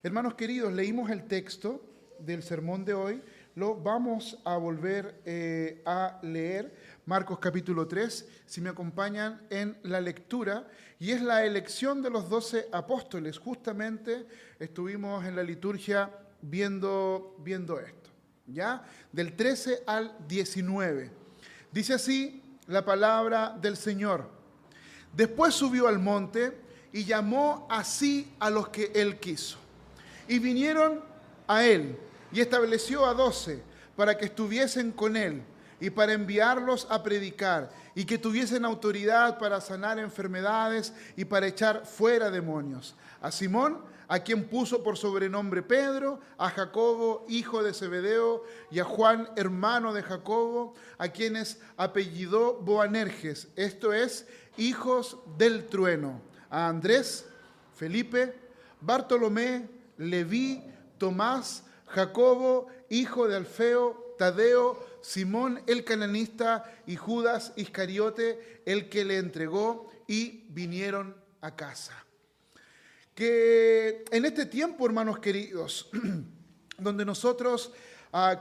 Hermanos queridos, leímos el texto del sermón de hoy, lo vamos a volver a leer, Marcos capítulo 3, si me acompañan en la lectura, y es la elección de los 12 apóstoles. Justamente estuvimos en la liturgia viendo esto, ¿ya? Del 13 al 19. Dice así la palabra del Señor. Después subió al monte y llamó así a los que él quiso. Y vinieron a él y estableció a 12 para que estuviesen con él y para enviarlos a predicar y que tuviesen autoridad para sanar enfermedades y para echar fuera demonios. A Simón, a quien puso por sobrenombre Pedro, a Jacobo, hijo de Zebedeo, y a Juan, hermano de Jacobo, a quienes apellidó Boanerges, esto es, hijos del trueno, a Andrés, Felipe, Bartolomé, Leví, Tomás, Jacobo, hijo de Alfeo, Tadeo, Simón el cananista y Judas Iscariote, el que le entregó, y vinieron a casa. Que en este tiempo, hermanos queridos, donde nosotros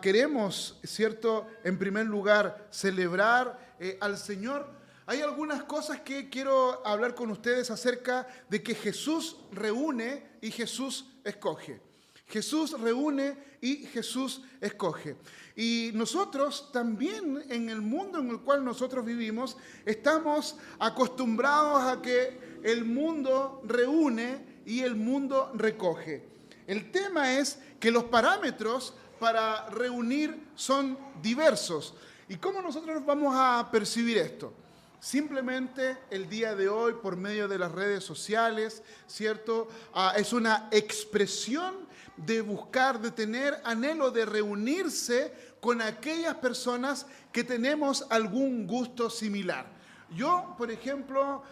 queremos, ¿cierto?, en primer lugar, celebrar al Señor, hay algunas cosas que quiero hablar con ustedes acerca de que Jesús reúne y Jesús escoge. Jesús reúne y Jesús escoge. Y nosotros también en el mundo en el cual nosotros vivimos estamos acostumbrados a que el mundo reúne y el mundo recoge. El tema es que los parámetros para reunir son diversos. ¿Y cómo nosotros vamos a percibir esto? Simplemente el día de hoy, por medio de las redes sociales, ¿cierto? Es una expresión de buscar, de tener anhelo de reunirse con aquellas personas que tenemos algún gusto similar. Yo, por ejemplo,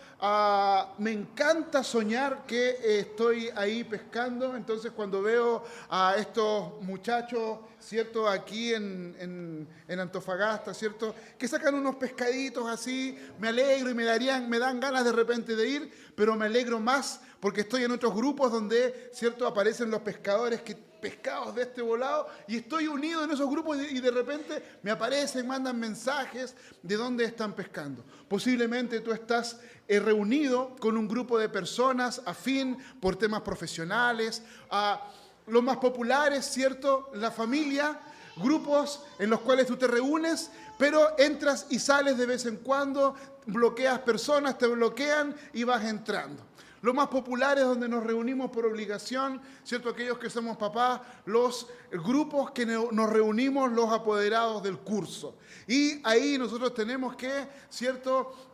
me encanta soñar que estoy ahí pescando, entonces cuando veo a estos muchachos, ¿cierto?, aquí en Antofagasta, ¿cierto?, que sacan unos pescaditos así, me alegro y me dan ganas de repente de ir, pero me alegro más porque estoy en otros grupos donde, ¿cierto?, aparecen los pescadores pescados de este volado y estoy unido en esos grupos y de repente me aparecen, mandan mensajes de dónde están pescando. Posiblemente tú estás reunido con un grupo de personas afín por temas profesionales, los más populares, ¿cierto?, la familia, grupos en los cuales tú te reúnes, pero entras y sales de vez en cuando, bloqueas personas, te bloquean y vas entrando. Los más populares donde nos reunimos por obligación, ¿cierto? Aquellos que somos papás, los grupos que nos reunimos, los apoderados del curso. Y ahí nosotros tenemos que, ¿cierto?,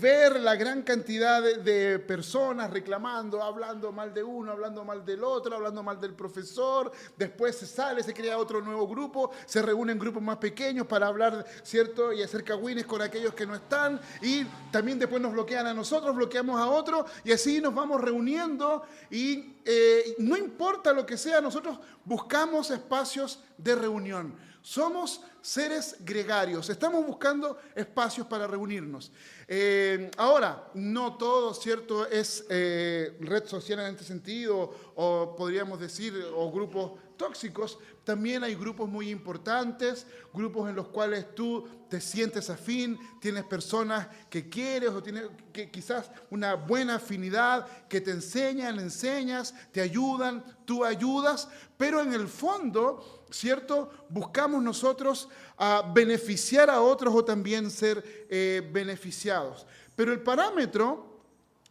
ver la gran cantidad de personas reclamando, hablando mal de uno, hablando mal del otro, hablando mal del profesor. Después se sale, se crea otro nuevo grupo, se reúnen grupos más pequeños para hablar, ¿cierto?, y hacer cagüines con aquellos que no están. Y también después nos bloquean a nosotros, bloqueamos a otros, y así nos vamos reuniendo. Y no importa lo que sea, nosotros buscamos espacios de reunión. Somos seres gregarios, estamos buscando espacios para reunirnos. Ahora, no todo, ¿cierto?, es red social en este sentido, o podríamos decir, o grupos tóxicos. También hay grupos muy importantes, grupos en los cuales tú te sientes afín, tienes personas que quieres o tienes que quizás una buena afinidad, que te enseñas, te ayudan, tú ayudas, pero en el fondo, ¿cierto?, buscamos nosotros beneficiar a otros o también ser beneficiados. Pero el parámetro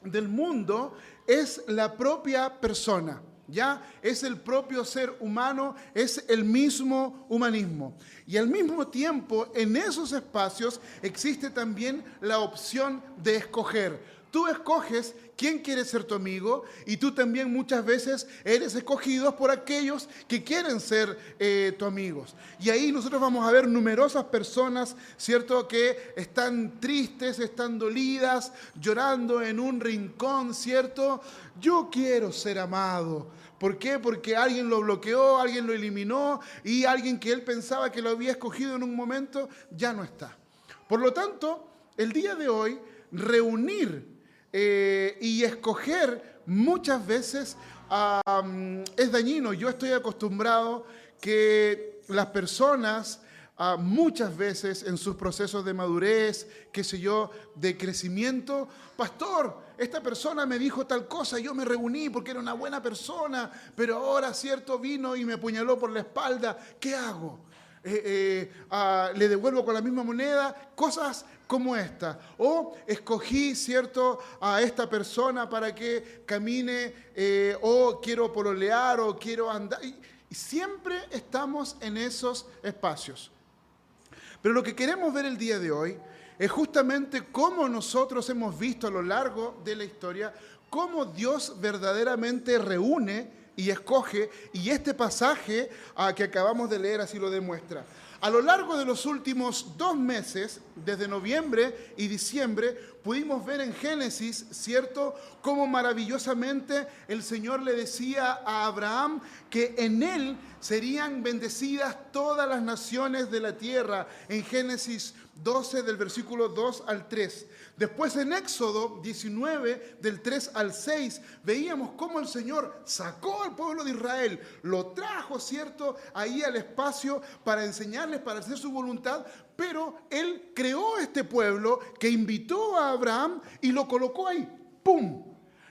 del mundo es la propia persona. ¿Ya? Es el propio ser humano, es el mismo humanismo. Y al mismo tiempo, en esos espacios existe también la opción de escoger. Tú escoges quién quiere ser tu amigo y tú también muchas veces eres escogido por aquellos que quieren ser tus amigos. Y ahí nosotros vamos a ver numerosas personas, ¿cierto?, que están tristes, están dolidas, llorando en un rincón, ¿cierto? Yo quiero ser amado. ¿Por qué? Porque alguien lo bloqueó, alguien lo eliminó y alguien que él pensaba que lo había escogido en un momento ya no está. Por lo tanto, el día de hoy, reunir y escoger muchas veces es dañino. Yo estoy acostumbrado que las personas muchas veces en sus procesos de madurez, qué sé yo, de crecimiento, pastor, esta persona me dijo tal cosa, yo me reuní porque era una buena persona, pero ahora, cierto, vino y me apuñaló por la espalda, ¿qué hago? Le devuelvo con la misma moneda, cosas como esta. O escogí, cierto, a esta persona para que camine, o quiero pololear, o quiero andar. Y siempre estamos en esos espacios. Pero lo que queremos ver el día de hoy es justamente cómo nosotros hemos visto a lo largo de la historia, cómo Dios verdaderamente reúne y escoge, y este pasaje que acabamos de leer así lo demuestra. A lo largo de los últimos 2 meses, desde noviembre y diciembre, pudimos ver en Génesis, ¿cierto?, cómo maravillosamente el Señor le decía a Abraham que en él serían bendecidas todas las naciones de la tierra, en Génesis 12, del versículo 2 al 3. Después en Éxodo 19, del 3 al 6, veíamos cómo el Señor sacó al pueblo de Israel, lo trajo, ¿cierto?, ahí al espacio para enseñarles, para hacer su voluntad, pero Él creó este pueblo que invitó a Abraham y lo colocó ahí. ¡Pum!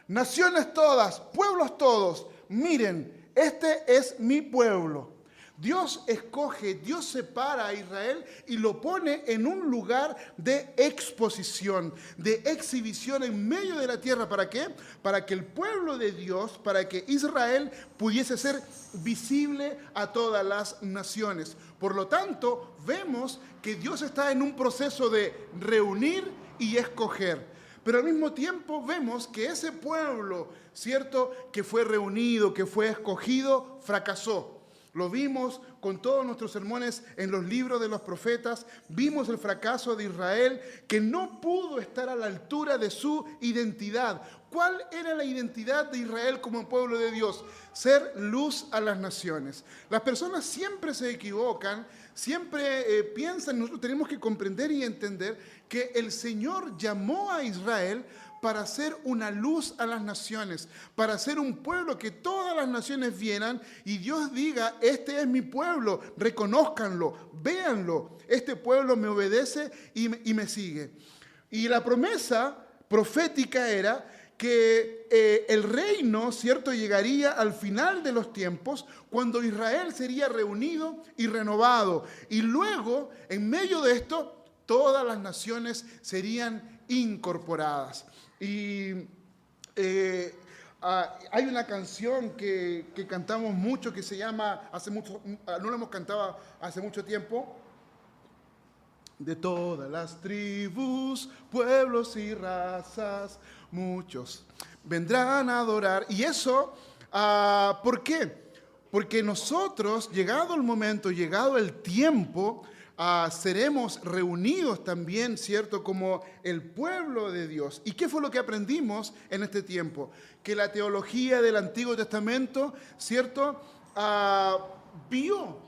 Naciones todas, pueblos todos, miren, este es mi pueblo. Dios escoge, Dios separa a Israel y lo pone en un lugar de exposición, de exhibición en medio de la tierra. ¿Para qué? Para que el pueblo de Dios, para que Israel pudiese ser visible a todas las naciones. Por lo tanto, vemos que Dios está en un proceso de reunir y escoger. Pero al mismo tiempo vemos que ese pueblo, ¿cierto?, que fue reunido, que fue escogido, fracasó. Lo vimos con todos nuestros sermones en los libros de los profetas. Vimos el fracaso de Israel, que no pudo estar a la altura de su identidad. ¿Cuál era la identidad de Israel como pueblo de Dios? Ser luz a las naciones. Las personas siempre se equivocan, siempre piensan, nosotros tenemos que comprender y entender que el Señor llamó a Israel para ser una luz a las naciones, para ser un pueblo que todas las naciones vieran y Dios diga, este es mi pueblo, reconózcanlo, véanlo, este pueblo me obedece y me sigue. Y la promesa profética era que el reino, ¿cierto?, llegaría al final de los tiempos, cuando Israel sería reunido y renovado. Y luego, en medio de esto, todas las naciones serían incorporadas. Y hay una canción que cantamos mucho que se llama, no la hemos cantado hace mucho tiempo, de todas las tribus, pueblos y razas, muchos vendrán a adorar. Y eso, ¿por qué? Porque nosotros, llegado el momento, llegado el tiempo, seremos reunidos también, ¿cierto?, como el pueblo de Dios. ¿Y qué fue lo que aprendimos en este tiempo? Que la teología del Antiguo Testamento, ¿cierto?, vio,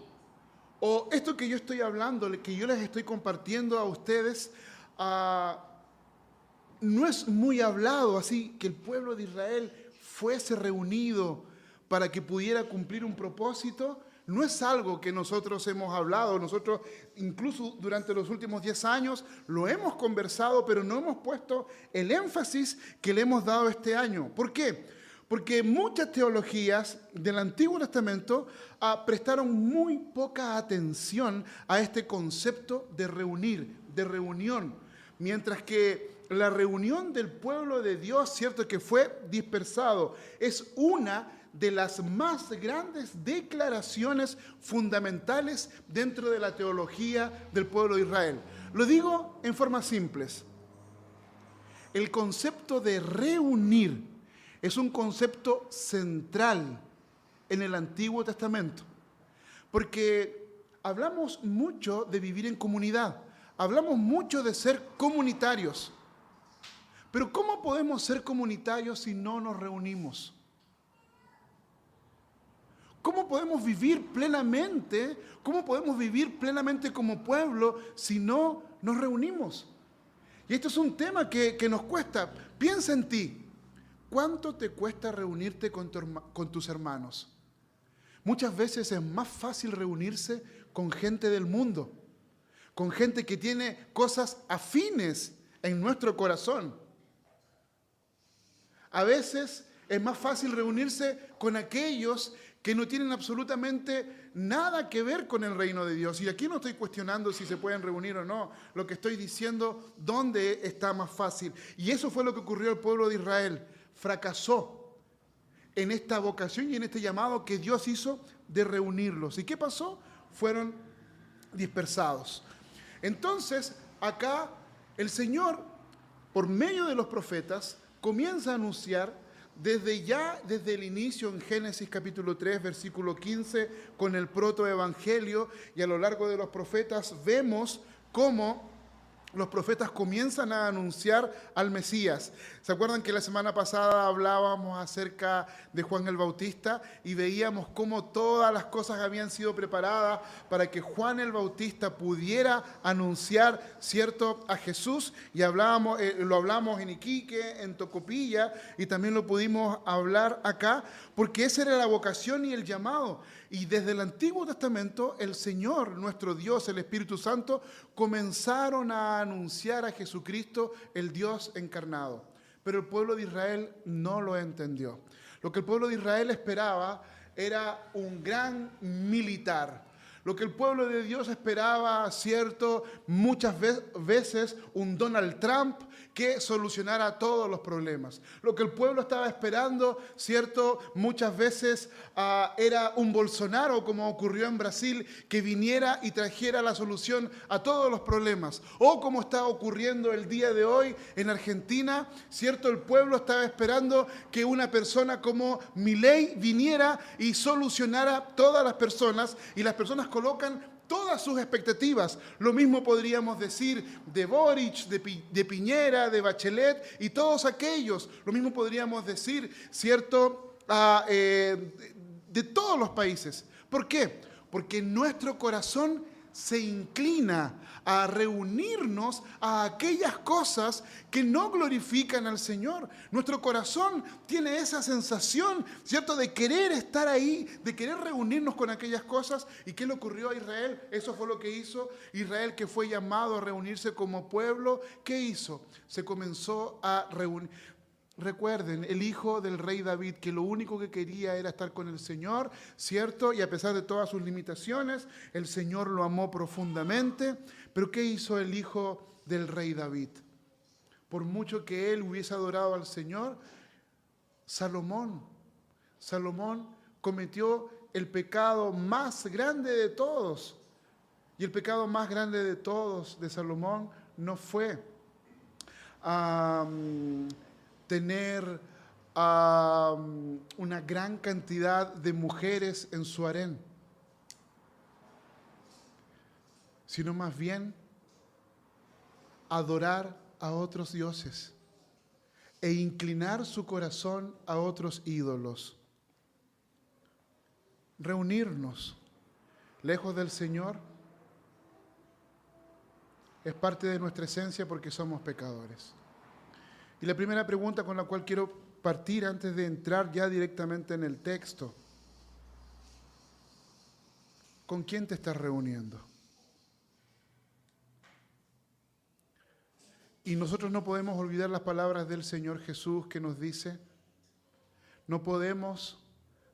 o esto que yo estoy hablando, que yo les estoy compartiendo a ustedes, no es muy hablado, así que el pueblo de Israel fuese reunido para que pudiera cumplir un propósito. No es algo que nosotros hemos hablado, nosotros incluso durante los últimos 10 años lo hemos conversado, pero no hemos puesto el énfasis que le hemos dado este año. ¿Por qué? Porque muchas teologías del Antiguo Testamento prestaron muy poca atención a este concepto de reunir, de reunión, mientras que la reunión del pueblo de Dios, cierto, que fue dispersado, es una de las más grandes declaraciones fundamentales dentro de la teología del pueblo de Israel. Lo digo en formas simples. El concepto de reunir es un concepto central en el Antiguo Testamento, porque hablamos mucho de vivir en comunidad, hablamos mucho de ser comunitarios, pero ¿cómo podemos ser comunitarios si no nos reunimos? ¿Cómo podemos vivir plenamente? ¿Cómo podemos vivir plenamente como pueblo si no nos reunimos? Y esto es un tema que nos cuesta. Piensa en ti. ¿Cuánto te cuesta reunirte con tus hermanos? Muchas veces es más fácil reunirse con gente del mundo, con gente que tiene cosas afines en nuestro corazón. A veces es más fácil reunirse con aquellos que no tienen absolutamente nada que ver con el reino de Dios. Y aquí no estoy cuestionando si se pueden reunir o no. Lo que estoy diciendo, ¿dónde está más fácil? Y eso fue lo que ocurrió al pueblo de Israel. Fracasó en esta vocación y en este llamado que Dios hizo de reunirlos. ¿Y qué pasó? Fueron dispersados. Entonces, acá el Señor, por medio de los profetas, comienza a anunciar desde el inicio en Génesis capítulo 3, versículo 15, con el protoevangelio, y a lo largo de los profetas vemos cómo los profetas comienzan a anunciar al Mesías. ¿Se acuerdan que la semana pasada hablábamos acerca de Juan el Bautista y veíamos cómo todas las cosas habían sido preparadas para que Juan el Bautista pudiera anunciar, ¿cierto?, a Jesús? Y lo hablamos en Iquique, en Tocopilla, y también lo pudimos hablar acá, porque esa era la vocación y el llamado. Y desde el Antiguo Testamento, el Señor, nuestro Dios, el Espíritu Santo, comenzaron a anunciar a Jesucristo, el Dios encarnado. Pero el pueblo de Israel no lo entendió. Lo que el pueblo de Israel esperaba era un gran militar. Lo que el pueblo de Dios esperaba, ¿cierto?, muchas veces un Donald Trump que solucionara todos los problemas. Lo que el pueblo estaba esperando, ¿cierto?, muchas veces era un Bolsonaro, como ocurrió en Brasil, que viniera y trajera la solución a todos los problemas. O como está ocurriendo el día de hoy en Argentina, ¿cierto?, el pueblo estaba esperando que una persona como Milei viniera y solucionara todas las personas, y las personas colocan todas sus expectativas. Lo mismo podríamos decir de Boric, de Piñera, de Bachelet y todos aquellos. Lo mismo podríamos decir, ¿cierto?, de todos los países. ¿Por qué? Porque nuestro corazón se inclina a reunirnos a aquellas cosas que no glorifican al Señor. Nuestro corazón tiene esa sensación, ¿cierto?, de querer estar ahí, de querer reunirnos con aquellas cosas. ¿Y qué le ocurrió a Israel? Eso fue lo que hizo Israel, que fue llamado a reunirse como pueblo. ¿Qué hizo? Se comenzó a reunir. Recuerden, el hijo del rey David, que lo único que quería era estar con el Señor, ¿cierto? Y a pesar de todas sus limitaciones, el Señor lo amó profundamente. Pero ¿qué hizo el hijo del rey David? Por mucho que él hubiese adorado al Señor, Salomón cometió el pecado más grande de todos. Y el pecado más grande de todos de Salomón no fue tener una gran cantidad de mujeres en su harén, sino más bien adorar a otros dioses e inclinar su corazón a otros ídolos. Reunirnos lejos del Señor es parte de nuestra esencia porque somos pecadores. Y la primera pregunta con la cual quiero partir antes de entrar ya directamente en el texto: ¿con quién te estás reuniendo? Y nosotros no podemos olvidar las palabras del Señor Jesús, que nos dice: no podemos,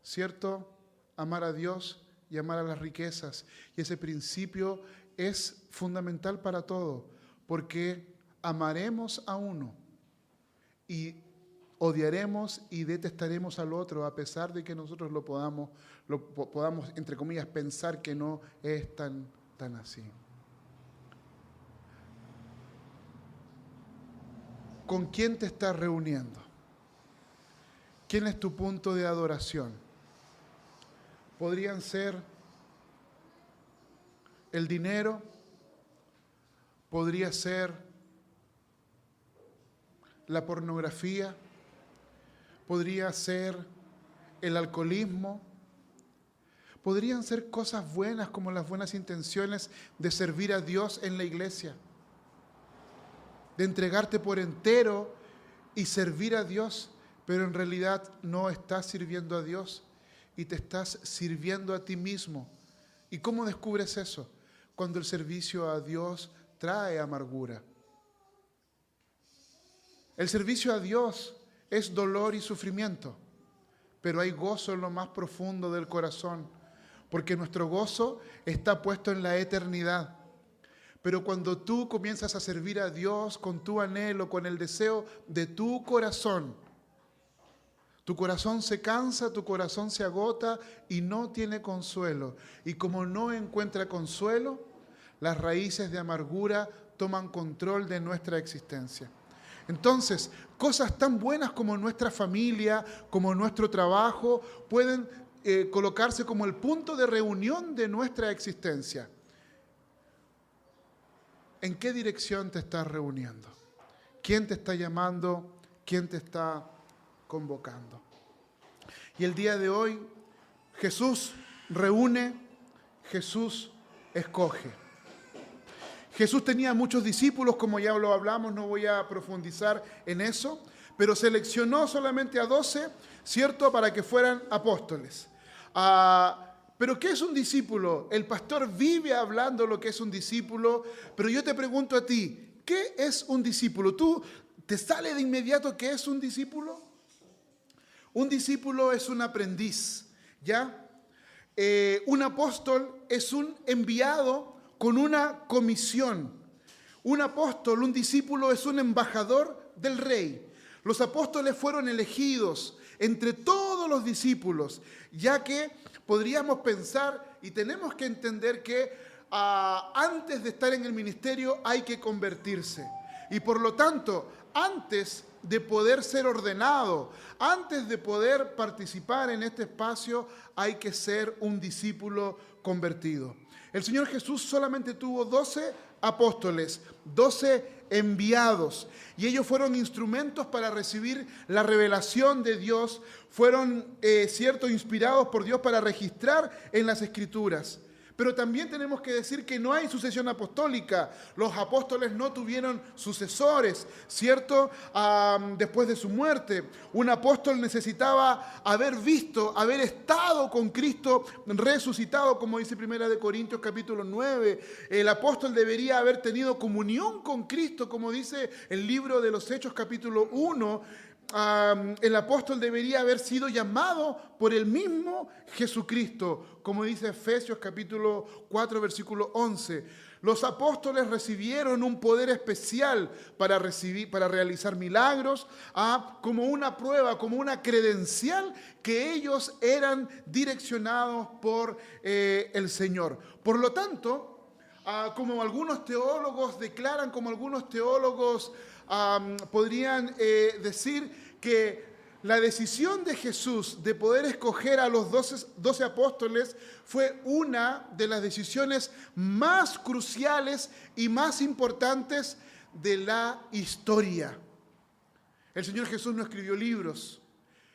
¿cierto?, amar a Dios y amar a las riquezas. Y ese principio es fundamental para todo, porque amaremos a uno y odiaremos y detestaremos al otro, a pesar de que nosotros lo podamos, entre comillas, pensar que no es tan así. ¿Con quién te estás reuniendo? ¿Quién es tu punto de adoración? Podrían ser el dinero, podría ser la pornografía, podría ser el alcoholismo, podrían ser cosas buenas como las buenas intenciones de servir a Dios en la iglesia, de entregarte por entero y servir a Dios. pero en realidad no estás sirviendo a Dios y te estás sirviendo a ti mismo. ¿Y cómo descubres eso? Cuando el servicio a Dios trae amargura. El servicio a Dios es dolor y sufrimiento, pero hay gozo en lo más profundo del corazón, porque nuestro gozo está puesto en la eternidad. Pero cuando tú comienzas a servir a Dios con tu anhelo, con el deseo de tu corazón se cansa, tu corazón se agota y no tiene consuelo. Y como no encuentra consuelo, las raíces de amargura toman control de nuestra existencia. Entonces, cosas tan buenas como nuestra familia, como nuestro trabajo, pueden colocarse como el punto de reunión de nuestra existencia. ¿En qué dirección te estás reuniendo? ¿Quién te está llamando? ¿Quién te está convocando? Y el día de hoy, Jesús reúne, Jesús escoge. Jesús tenía muchos discípulos, como ya lo hablamos, no voy a profundizar en eso, pero seleccionó solamente a 12, ¿cierto?, para que fueran apóstoles. Pero ¿qué es un discípulo? El pastor vive hablando lo que es un discípulo, pero yo te pregunto a ti, ¿qué es un discípulo? ¿Tú te sale de inmediato qué es un discípulo? Un discípulo es un aprendiz, ¿ya? Un apóstol es un enviado con una comisión. Un apóstol, un discípulo es un embajador del rey. Los apóstoles fueron elegidos entre todos los discípulos, ya que podríamos pensar y tenemos que entender que antes de estar en el ministerio hay que convertirse. Y por lo tanto, antes de poder ser ordenado, antes de poder participar en este espacio, hay que ser un discípulo convertido. El Señor Jesús solamente tuvo 12 apóstoles, 12 enviados, y ellos fueron instrumentos para recibir la revelación de Dios, fueron, inspirados por Dios para registrar en las Escrituras. Pero también tenemos que decir que no hay sucesión apostólica. Los apóstoles no tuvieron sucesores, ¿cierto? Después de su muerte. Un apóstol necesitaba haber visto, haber estado con Cristo resucitado, como dice 1 Corintios capítulo 9. El apóstol debería haber tenido comunión con Cristo, como dice el libro de los Hechos capítulo 1. El apóstol debería haber sido llamado por el mismo Jesucristo, como dice Efesios capítulo 4, versículo 11. Los apóstoles recibieron un poder especial para realizar milagros, como una prueba, como una credencial que ellos eran direccionados por el Señor. Por lo tanto, como algunos teólogos declaran, como algunos teólogos podrían decir que la decisión de Jesús de poder escoger a los 12 apóstoles fue una de las decisiones más cruciales y más importantes de la historia. El Señor Jesús no escribió libros.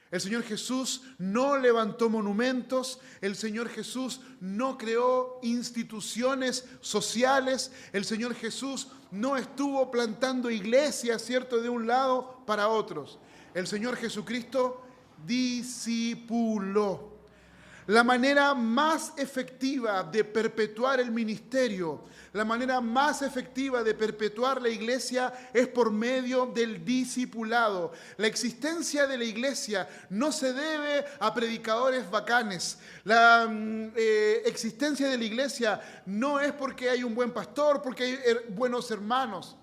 El Señor Jesús no levantó monumentos, el Señor Jesús no creó instituciones sociales, el Señor Jesús no estuvo plantando iglesias, ¿cierto?, de un lado para otros. El Señor Jesucristo discipuló. La manera más efectiva de perpetuar el ministerio, la manera más efectiva de perpetuar la iglesia es por medio del discipulado. La existencia de la iglesia no se debe a predicadores bacanes. La existencia de la iglesia no es porque hay un buen pastor, porque hay buenos hermanos.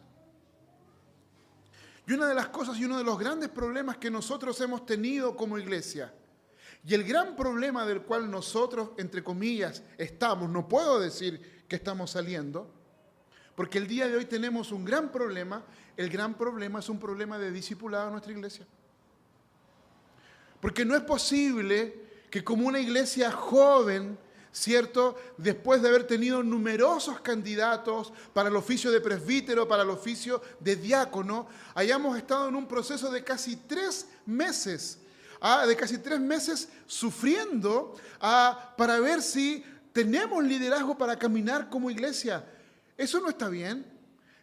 Y una de las cosas y uno de los grandes problemas que nosotros hemos tenido como iglesia, y el gran problema del cual nosotros, entre comillas, estamos, no puedo decir que estamos saliendo, porque el día de hoy tenemos un gran problema. El gran problema es un problema de discipulado en nuestra iglesia. Porque no es posible que como una iglesia joven, ¿cierto?, después de haber tenido numerosos candidatos para el oficio de presbítero, para el oficio de diácono, hayamos estado en un proceso de casi 3 meses, sufriendo para ver si tenemos liderazgo para caminar como iglesia. Eso no está bien.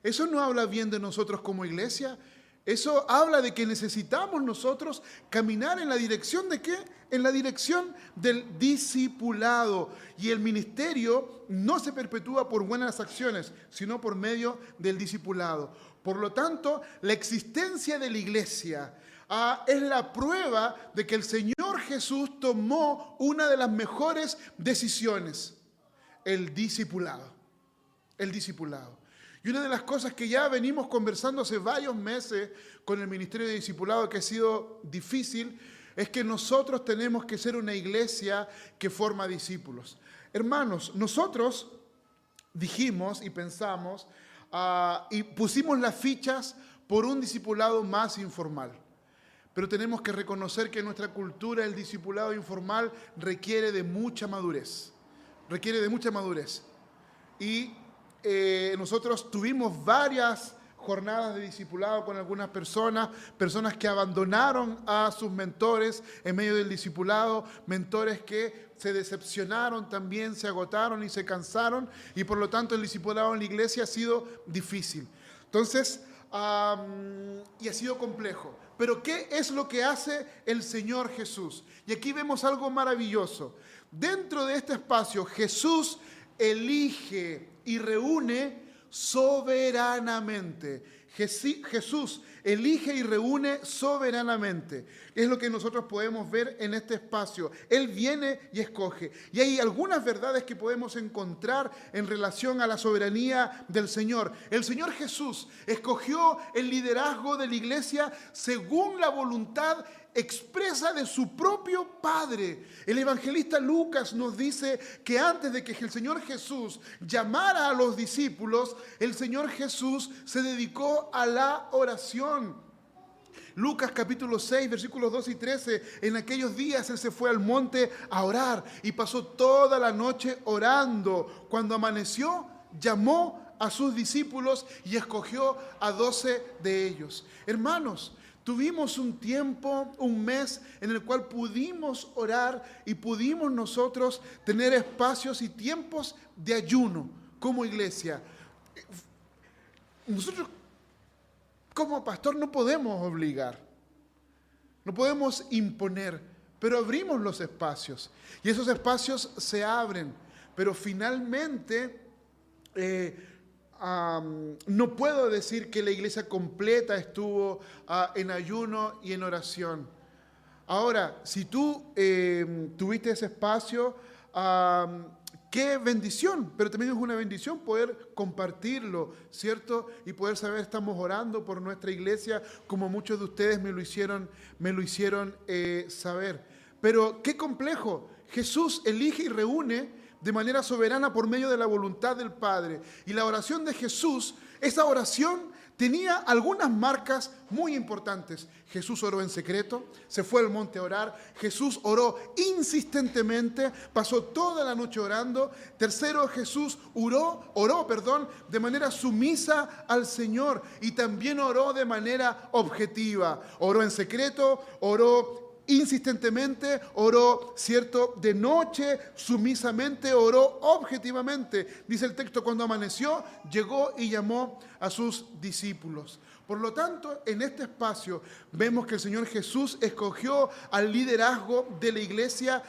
Eso no habla bien de nosotros como iglesia. Eso habla de que necesitamos nosotros caminar en la dirección de ¿qué? En la dirección del discipulado. Y el ministerio no se perpetúa por buenas acciones, sino por medio del discipulado. Por lo tanto, la existencia de la iglesia es la prueba de que el Señor Jesús tomó una de las mejores decisiones: el discipulado. El discipulado. Y una de las cosas que ya venimos conversando hace varios meses con el Ministerio de Discipulado, que ha sido difícil, es que nosotros tenemos que ser una iglesia que forma discípulos. Hermanos, nosotros dijimos y pensamos y pusimos las fichas por un discipulado más informal. Pero tenemos que reconocer que nuestra cultura, el discipulado informal, requiere de mucha madurez. Requiere de mucha madurez. Y nosotros tuvimos varias jornadas de discipulado con algunas personas que abandonaron a sus mentores en medio del discipulado, mentores que se decepcionaron también, se agotaron y se cansaron, y por lo tanto el discipulado en la iglesia ha sido difícil. Entonces, y ha sido complejo. Pero ¿qué es lo que hace el Señor Jesús? Y aquí vemos algo maravilloso. Dentro de este espacio, Jesús elige y reúne soberanamente. Jesús elige y reúne soberanamente. Es lo que nosotros podemos ver en este espacio. Él viene y escoge. Y hay algunas verdades que podemos encontrar en relación a la soberanía del Señor. El Señor Jesús escogió el liderazgo de la iglesia según la voluntad expresa de su propio Padre. El evangelista Lucas nos dice que antes de que el Señor Jesús llamara a los discípulos, el Señor Jesús se dedicó a la oración. Lucas capítulo 6, versículos 2 y 13, en aquellos días Él se fue al monte a orar y pasó toda la noche orando. Cuando amaneció, llamó a sus discípulos y escogió a 12 de ellos. Hermanos, tuvimos un tiempo, un mes, en el cual pudimos orar y pudimos nosotros tener espacios y tiempos de ayuno como iglesia. Nosotros, como pastor, no podemos obligar, no podemos imponer, pero abrimos los espacios. Y esos espacios se abren, pero finalmente no puedo decir que la iglesia completa estuvo en ayuno y en oración. Ahora, si tú tuviste ese espacio, qué bendición, pero también es una bendición poder compartirlo, ¿cierto? Y poder saber, estamos orando por nuestra iglesia, como muchos de ustedes me lo hicieron saber. Pero qué complejo, Jesús elige y reúne de manera soberana por medio de la voluntad del Padre. Y la oración de Jesús, esa oración tenía algunas marcas muy importantes. Jesús oró en secreto, se fue al monte a orar. Jesús oró insistentemente, pasó toda la noche orando. Tercero, Jesús oró, de manera sumisa al Señor y también oró de manera objetiva. Oró en secreto, oró insistentemente, oró, ¿cierto?, de noche, sumisamente, oró objetivamente. Dice el texto, cuando amaneció, llegó y llamó a sus discípulos. Por lo tanto, en este espacio vemos que el Señor Jesús escogió al liderazgo de la iglesia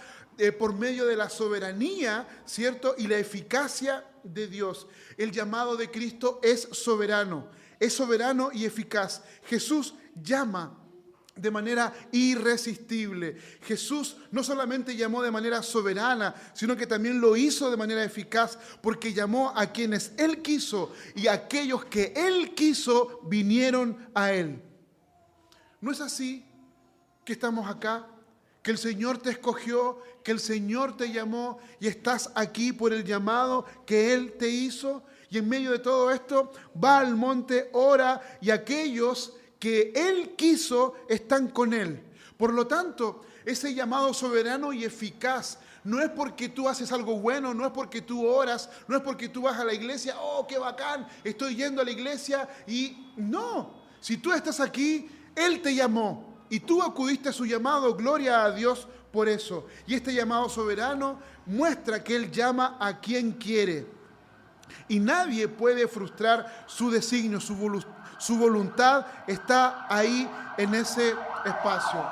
por medio de la soberanía, ¿cierto?, y la eficacia de Dios. El llamado de Cristo es soberano y eficaz. Jesús llama de manera irresistible. Jesús no solamente llamó de manera soberana, sino que también lo hizo de manera eficaz, porque llamó a quienes Él quiso, y aquellos que Él quiso vinieron a Él. ¿No es así que estamos acá? Que el Señor te escogió, que el Señor te llamó y estás aquí por el llamado que Él te hizo. Y en medio de todo esto va al monte, ora, y aquellos que Él quiso están con Él. Por lo tanto, ese llamado soberano y eficaz no es porque tú haces algo bueno, no es porque tú oras, no es porque tú vas a la iglesia, oh, qué bacán, estoy yendo a la iglesia, y no, si tú estás aquí, Él te llamó y tú acudiste a su llamado, gloria a Dios por eso. Y este llamado soberano muestra que Él llama a quien quiere. Y nadie puede frustrar su designio, su Su voluntad está ahí en ese espacio.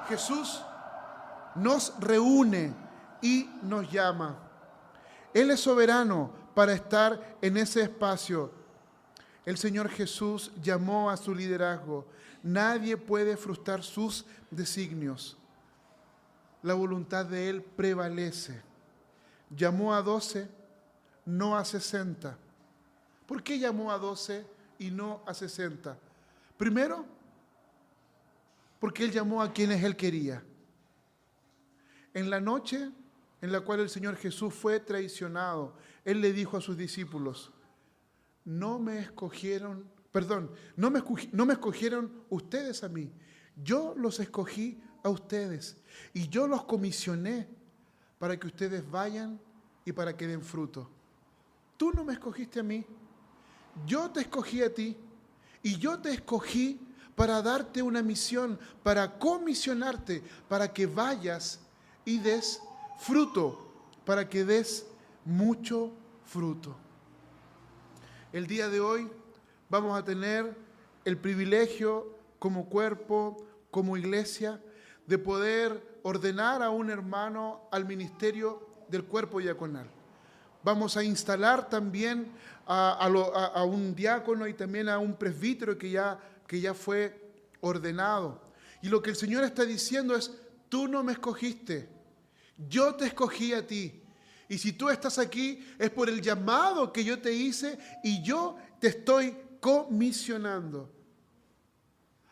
Jesús nos reúne y nos llama. Él es soberano para estar en ese espacio. El Señor Jesús llamó a su liderazgo. Nadie puede frustrar sus designios. La voluntad de Él prevalece. Llamó a 12, no a 60. ¿Por qué llamó a 12 y no a 60? Primero, porque Él llamó a quienes Él quería. En la noche en la cual el Señor Jesús fue traicionado, Él le dijo a sus discípulos: no me escogieron ustedes a mí, yo los escogí a ustedes y yo los comisioné para que ustedes vayan y para que den fruto. Tú no me escogiste a mí, yo te escogí a ti y yo te escogí para darte una misión, para comisionarte, para que vayas y des fruto, para que des mucho fruto. El día de hoy vamos a tener el privilegio como cuerpo, como iglesia, de poder ordenar a un hermano al ministerio del cuerpo diaconal. Vamos a instalar también a un diácono y también a un presbítero que ya fue ordenado. Y lo que el Señor está diciendo es: tú no me escogiste, yo te escogí a ti. Y si tú estás aquí es por el llamado que yo te hice y yo te estoy comisionando.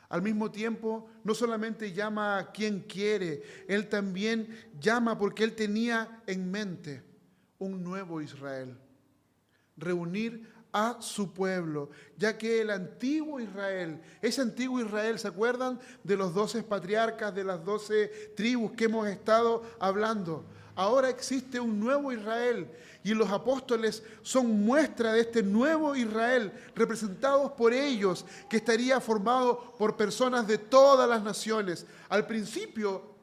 Al mismo tiempo, no solamente llama a quien quiere, Él también llama porque Él tenía en mente un nuevo Israel. Reunir a su pueblo, ya que el antiguo Israel, ese antiguo Israel, ¿se acuerdan de los 12 patriarcas, de las 12 tribus que hemos estado hablando? Ahora existe un nuevo Israel y los apóstoles son muestra de este nuevo Israel, representados por ellos, que estaría formado por personas de todas las naciones. Al principio,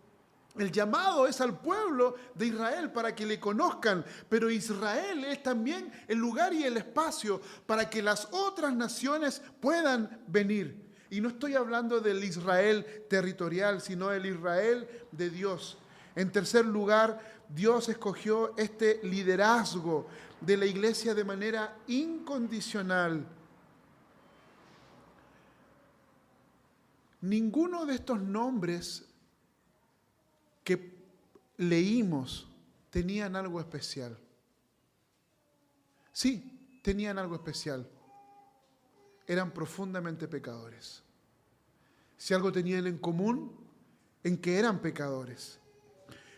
el llamado es al pueblo de Israel para que le conozcan, pero Israel es también el lugar y el espacio para que las otras naciones puedan venir. Y no estoy hablando del Israel territorial, sino del Israel de Dios. En tercer lugar, Dios escogió este liderazgo de la iglesia de manera incondicional. Ninguno de estos nombres que leímos tenían algo especial. Sí, tenían algo especial. Eran profundamente pecadores. Si algo tenían en común, en que eran pecadores.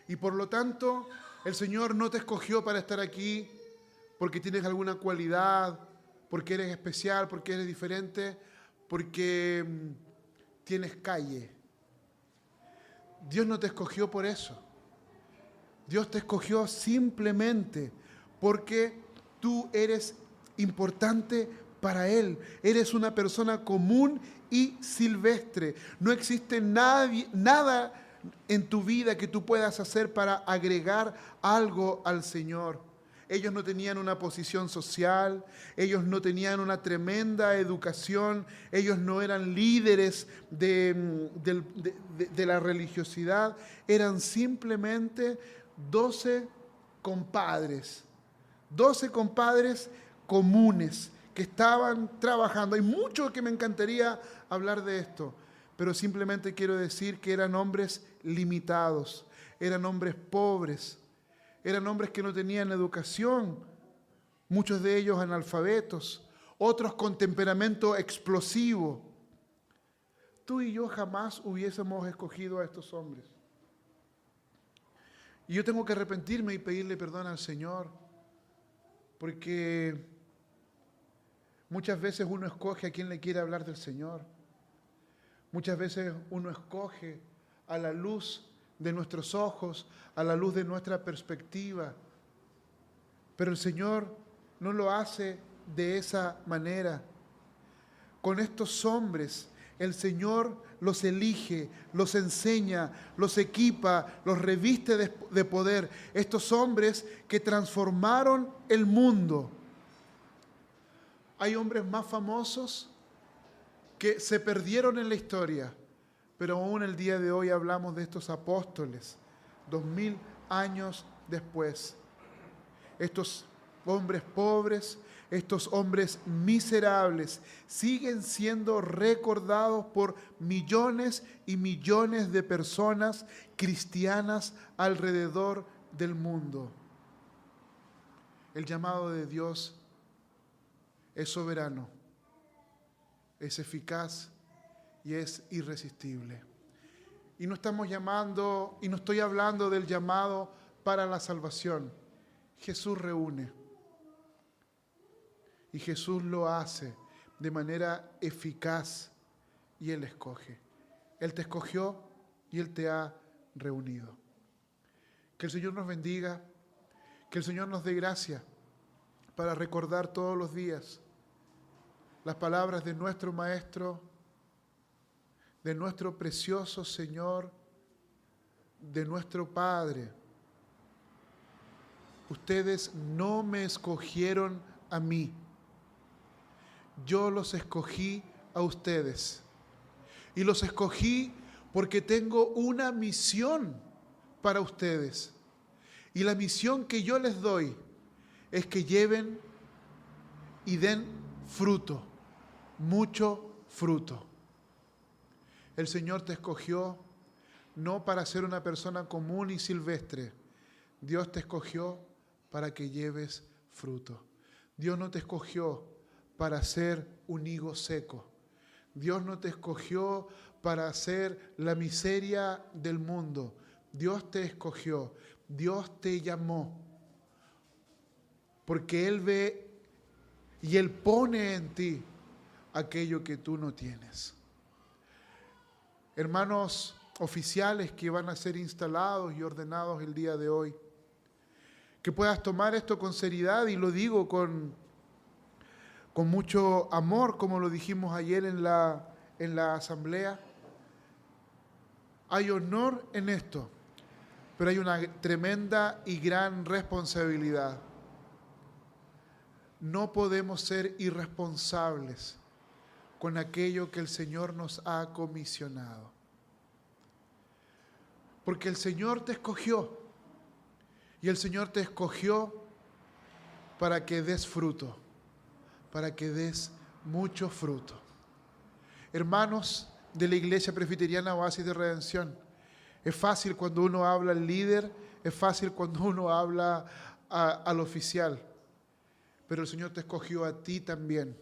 Y por lo tanto, el Señor no te escogió para estar aquí porque tienes alguna cualidad, porque eres especial, porque eres diferente, porque tienes calle. Dios no te escogió por eso. Dios te escogió simplemente porque tú eres importante para Él. Eres una persona común y silvestre. No existe nada en tu vida que tú puedas hacer para agregar algo al Señor. Ellos no tenían una posición social, ellos no tenían una tremenda educación, ellos no eran líderes de la religiosidad, eran simplemente 12 compadres comunes que estaban trabajando. Hay mucho que me encantaría hablar de esto, pero simplemente quiero decir que eran hombres limitados, eran hombres pobres, eran hombres que no tenían educación, muchos de ellos analfabetos, otros con temperamento explosivo. Tú y yo jamás hubiésemos escogido a estos hombres. Y yo tengo que arrepentirme y pedirle perdón al Señor, porque muchas veces uno escoge a quien le quiere hablar del Señor. Muchas veces uno escoge a la luz de nuestros ojos, a la luz de nuestra perspectiva. Pero el Señor no lo hace de esa manera. Con estos hombres, el Señor los elige, los enseña, los equipa, los reviste de poder. Estos hombres que transformaron el mundo. Hay hombres más famosos que se perdieron en la historia, pero aún el día de hoy hablamos de estos apóstoles, 2000 años después. Estos hombres pobres, estos hombres miserables, siguen siendo recordados por millones y millones de personas cristianas alrededor del mundo. El llamado de Dios es soberano, es eficaz y es irresistible. Y no estamos llamando, y no estoy hablando del llamado para la salvación. Jesús reúne. Y Jesús lo hace de manera eficaz y Él escoge. Él te escogió y Él te ha reunido. Que el Señor nos bendiga, que el Señor nos dé gracia para recordar todos los días las palabras de nuestro Maestro, de nuestro precioso Señor, de nuestro Padre. Ustedes no me escogieron a mí. Yo los escogí a ustedes. Y los escogí porque tengo una misión para ustedes. Y la misión que yo les doy es que lleven y den fruto, mucho fruto. El Señor te escogió no para ser una persona común y silvestre. Dios te escogió para que lleves fruto. Dios no te escogió para ser un higo seco. Dios no te escogió para hacer la miseria del mundo. Dios te escogió, Dios te llamó, porque Él ve y Él pone en ti aquello que tú no tienes. Hermanos oficiales que van a ser instalados y ordenados el día de hoy, que puedas tomar esto con seriedad, y lo digo con mucho amor, como lo dijimos ayer en la asamblea. Hay honor en esto, pero hay una tremenda y gran responsabilidad. No podemos ser irresponsables con aquello que el Señor nos ha comisionado. Porque el Señor te escogió, y el Señor te escogió para que des fruto, para que des mucho fruto. Hermanos de la Iglesia Presbiteriana Oasis de Redención, es fácil cuando uno habla al líder, es fácil cuando uno habla al oficial, pero el Señor te escogió a ti también.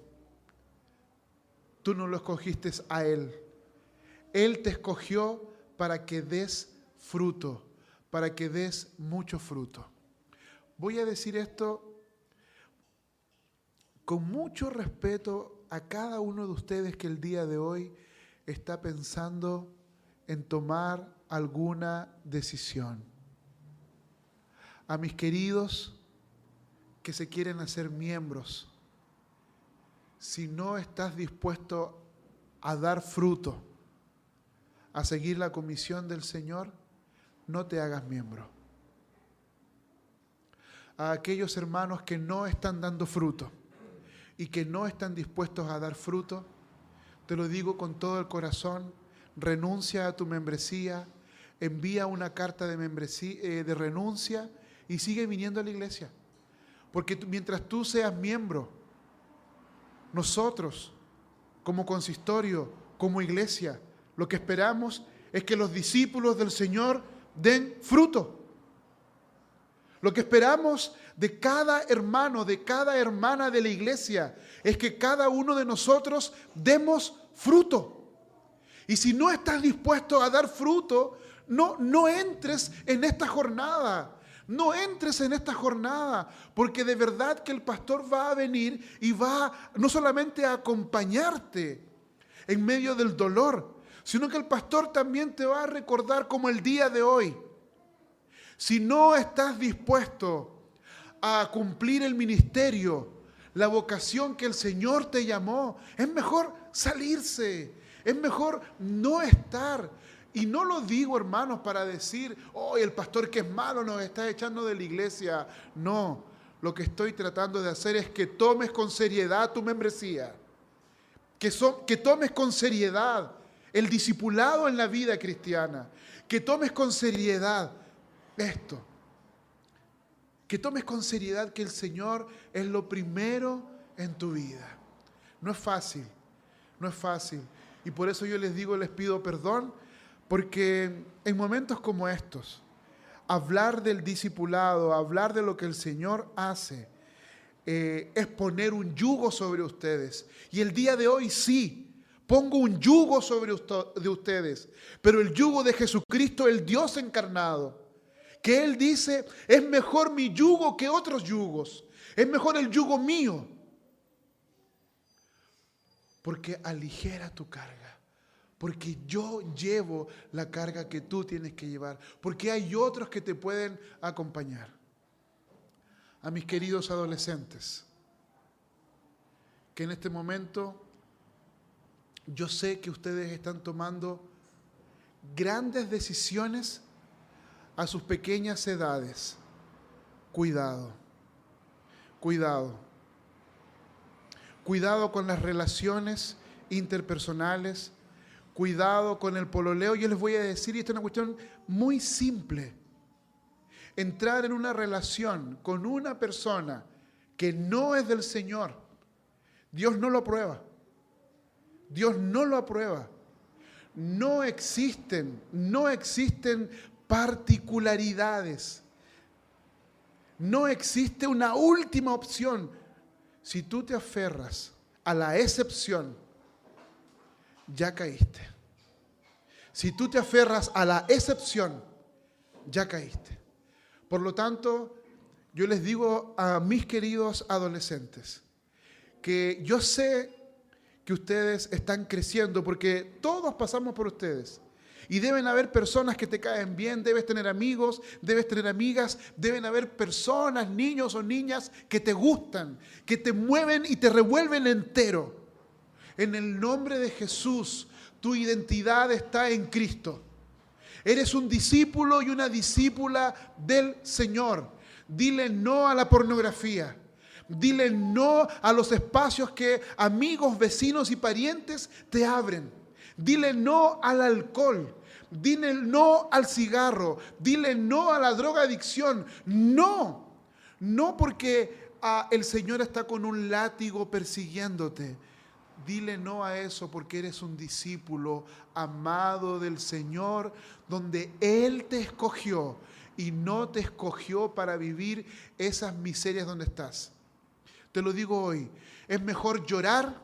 Tú no lo escogiste a Él. Él te escogió para que des fruto, para que des mucho fruto. Voy a decir esto con mucho respeto a cada uno de ustedes que el día de hoy está pensando en tomar alguna decisión. A mis queridos que se quieren hacer miembros, si no estás dispuesto a dar fruto, a seguir la comisión del Señor, no te hagas miembro. A aquellos hermanos que no están dando fruto y que no están dispuestos a dar fruto, te lo digo con todo el corazón: renuncia a tu membresía, envía una carta de membresía, de renuncia, y sigue viniendo a la iglesia. Porque mientras tú seas miembro, nosotros, como consistorio, como iglesia, lo que esperamos es que los discípulos del Señor den fruto. Lo que esperamos de cada hermano, de cada hermana de la iglesia, es que cada uno de nosotros demos fruto. Y si no estás dispuesto a dar fruto, no entres en esta jornada. No entres en esta jornada, porque de verdad que el pastor va a venir y va no solamente a acompañarte en medio del dolor, sino que el pastor también te va a recordar como el día de hoy. Si no estás dispuesto a cumplir el ministerio, la vocación que el Señor te llamó, es mejor salirse, es mejor no estar. Y no lo digo, hermanos, para decir, el pastor que es malo nos está echando de la iglesia. No, lo que estoy tratando de hacer es que tomes con seriedad tu membresía que tomes con seriedad el discipulado en la vida cristiana, que tomes con seriedad esto, que tomes con seriedad que el Señor es lo primero en tu vida. No es fácil, no es fácil. Y por eso yo les digo, les pido perdón, porque en momentos como estos, hablar del discipulado, hablar de lo que el Señor hace, es poner un yugo sobre ustedes. Y el día de hoy sí, pongo un yugo sobre de ustedes, pero el yugo de Jesucristo, el Dios encarnado, que Él dice, es mejor mi yugo que otros yugos, es mejor el yugo mío, porque aligera tu carga, porque yo llevo la carga que tú tienes que llevar, porque hay otros que te pueden acompañar. A mis queridos adolescentes, que en este momento yo sé que ustedes están tomando grandes decisiones a sus pequeñas edades. Cuidado, cuidado. Cuidado con las relaciones interpersonales, cuidado con el pololeo. Yo les voy a decir, y esta es una cuestión muy simple. Entrar en una relación con una persona que no es del Señor, Dios no lo aprueba. Dios no lo aprueba. No existen particularidades. No existe una última opción. Si tú te aferras a la excepción, ya caíste. Si tú te aferras a la excepción, ya caíste. Por lo tanto, yo les digo a mis queridos adolescentes que yo sé que ustedes están creciendo porque todos pasamos por ustedes. Y deben haber personas que te caen bien, debes tener amigos, debes tener amigas, deben haber personas, niños o niñas que te gustan, que te mueven y te revuelven entero. En el nombre de Jesús, tu identidad está en Cristo. Eres un discípulo y una discípula del Señor. Dile no a la pornografía. Dile no a los espacios que amigos, vecinos y parientes te abren. Dile no al alcohol. Dile no al cigarro. Dile no a la drogadicción. No. No porque el Señor está con un látigo persiguiéndote. Dile no a eso porque eres un discípulo amado del Señor, donde Él te escogió y no te escogió para vivir esas miserias donde estás. Te lo digo hoy, es mejor llorar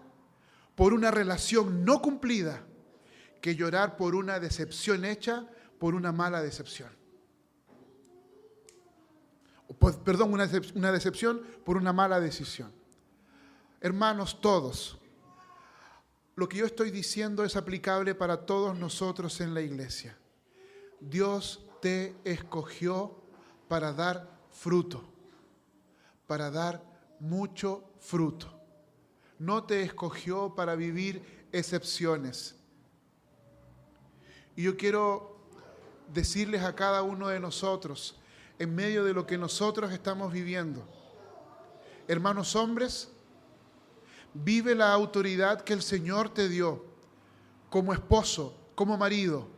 por una relación no cumplida que llorar por una decepción hecha por una mala decepción. Perdón, una decepción por una mala decisión. Hermanos, todos, lo que yo estoy diciendo es aplicable para todos nosotros en la iglesia. Dios te escogió para dar fruto, para dar mucho fruto. No te escogió para vivir excepciones. Y yo quiero decirles a cada uno de nosotros, en medio de lo que nosotros estamos viviendo, hermanos hombres, vive la autoridad que el Señor te dio como esposo, como marido,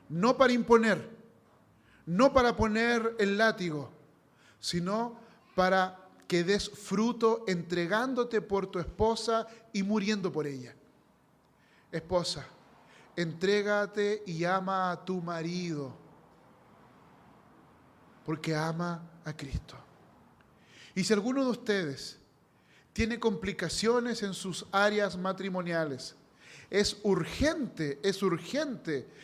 no para imponer, no para poner el látigo, sino para que des fruto entregándote por tu esposa y muriendo por ella. Esposa, entrégate y ama a tu marido, porque ama a Cristo. Y si alguno de ustedes tiene complicaciones en sus áreas matrimoniales, es urgente.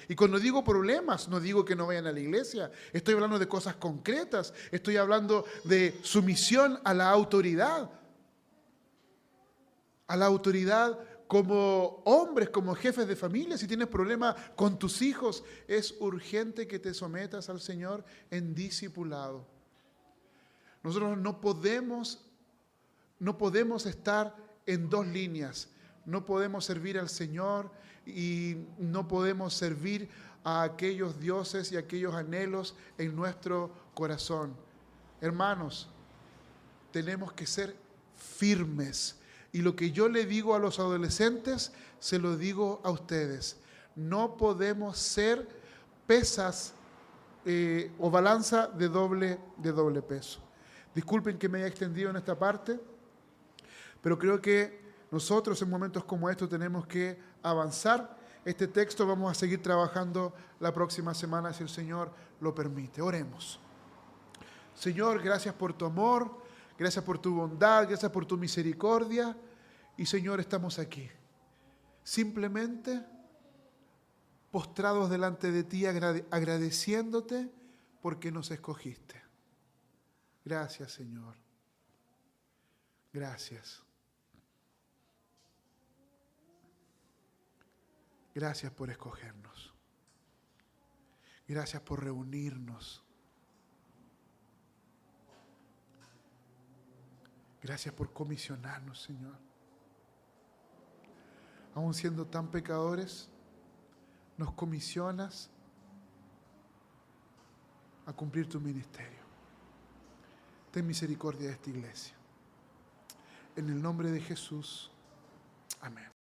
Y cuando digo problemas, no digo que no vayan a la iglesia. Estoy hablando de cosas concretas. Estoy hablando de sumisión a la autoridad. A la autoridad como hombres, como jefes de familia. Si tienes problemas con tus hijos, es urgente que te sometas al Señor en discipulado. Nosotros no podemos estar en dos líneas. No podemos servir al Señor y no podemos servir a aquellos dioses y aquellos anhelos en nuestro corazón. Hermanos, tenemos que ser firmes. Y lo que yo le digo a los adolescentes, se lo digo a ustedes. No podemos ser pesas o balanza de doble peso. Disculpen que me haya extendido en esta parte, pero creo que nosotros en momentos como estos tenemos que avanzar. Este texto vamos a seguir trabajando la próxima semana si el Señor lo permite. Oremos. Señor, gracias por tu amor, gracias por tu bondad, gracias por tu misericordia. Y Señor, estamos aquí, simplemente postrados delante de ti, agradeciéndote porque nos escogiste. Gracias, Señor. Gracias. Gracias por escogernos. Gracias por reunirnos. Gracias por comisionarnos, Señor. Aun siendo tan pecadores, nos comisionas a cumplir tu ministerio. Ten misericordia de esta iglesia. En el nombre de Jesús. Amén.